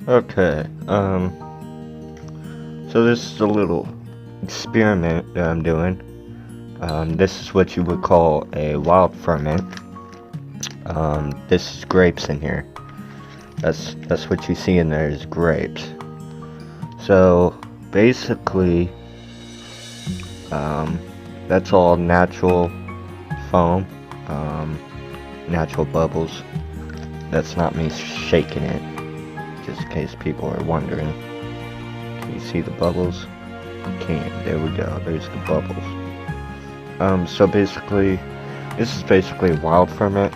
Okay, so this is a little experiment that I'm doing. This is what you would call a wild ferment. This is grapes in here. That's what you see in there is grapes. So basically, um, that's all natural foam, um, natural bubbles. That's not me shaking it, just in case people are wondering. Can you see the bubbles? Can. There we go. There's the bubbles. So basically, this is basically wild ferment,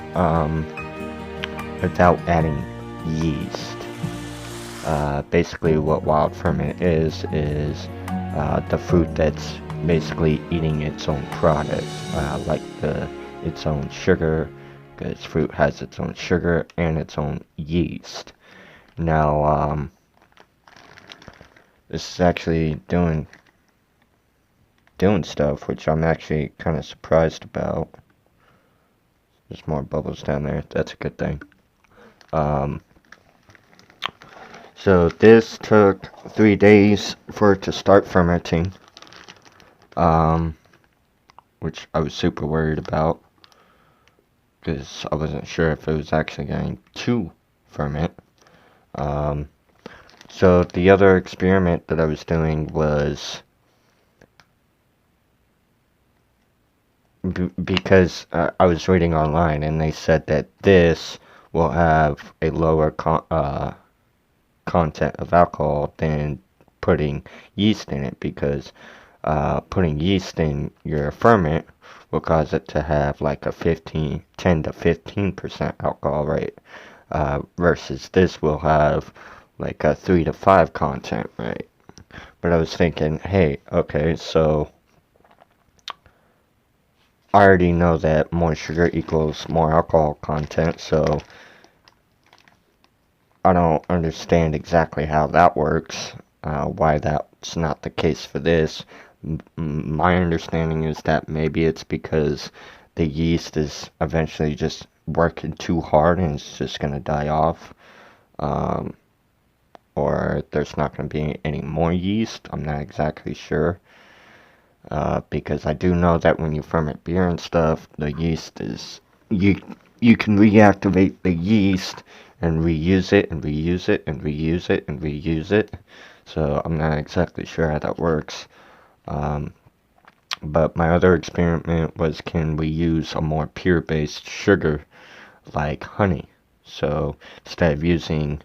without adding yeast. Basically what wild ferment is the fruit that's basically eating its own product, like its own sugar, because fruit has its own sugar and its own yeast. Now, this is actually doing stuff which I'm actually kind of surprised about. There's more bubbles down there. That's a good thing. Um, so this took 3 days for it to start fermenting, um, which I was super worried about because I wasn't sure if it was actually going to ferment. Um, so the other experiment that I was doing was because I was reading online and they said that this will have a lower content of alcohol than putting yeast in it, because putting yeast in your ferment will cause it to have like a 10 to 15% alcohol rate, versus this will have like a 3 to 5 content rate. But I was thinking, hey, okay, so I already know that more sugar equals more alcohol content, so I don't understand exactly how that works, why that's not the case for this. My understanding is that maybe it's because the yeast is eventually just working too hard and it's just going to die off. Um, or there's not going to be any more yeast. I'm not exactly sure. Because I do know that when you ferment beer and stuff, the yeast is you can reactivate the yeast and reuse it and reuse it and reuse it and reuse it. So I'm not exactly sure how that works. Um, but my other experiment was, can we use a more pure-based sugar like honey? So instead of using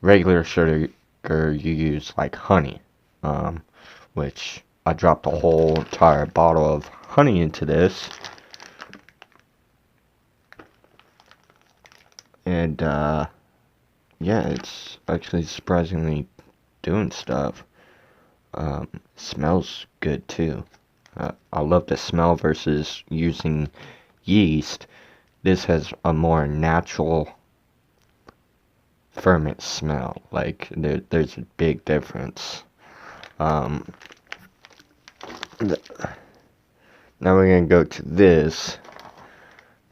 regular sugar, you use like honey, um, which I dropped a whole entire bottle of honey into this, and yeah, it's actually surprisingly doing stuff. Smells good too. I love the smell versus using yeast. This has a more natural ferment smell. Like there's a big difference. Um, Now we're gonna go to this.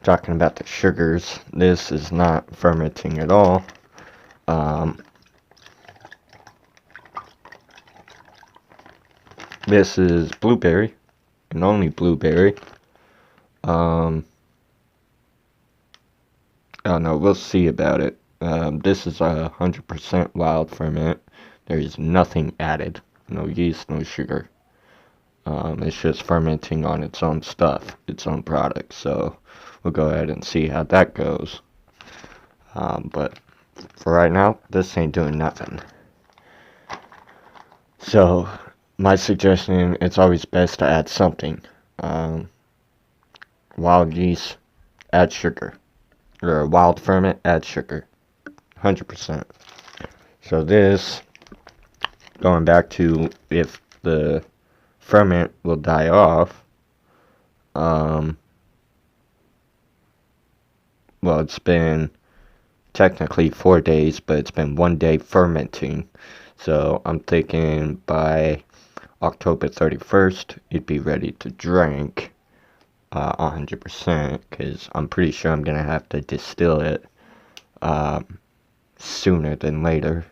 Talking about the sugars. This is not fermenting at all. Um, this is blueberry, and only blueberry. Oh no, we'll see about it. This is 100% wild ferment. There is nothing added. No yeast, no sugar. It's just fermenting on its own stuff, its own product. So we'll go ahead and see how that goes. But for right now, this ain't doing nothing. So my suggestion, it's always best to add something. Um, Wild yeast, add sugar. Or wild ferment, add sugar. 100%. So this, going back to if the ferment will die off, well, it's been technically 4 days, but it's been 1 day fermenting. So I'm thinking by October 31st, it'd be ready to drink, 100%, because I'm pretty sure I'm going to have to distill it sooner than later.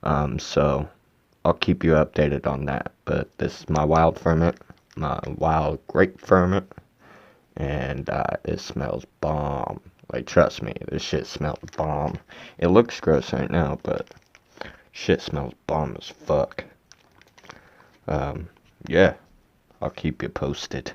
So I'll keep you updated on that. But this is my wild ferment, my wild grape ferment, and it smells bomb. Like, trust me, this shit smells bomb. It looks gross right now, but shit smells bomb as fuck. Yeah, I'll keep you posted.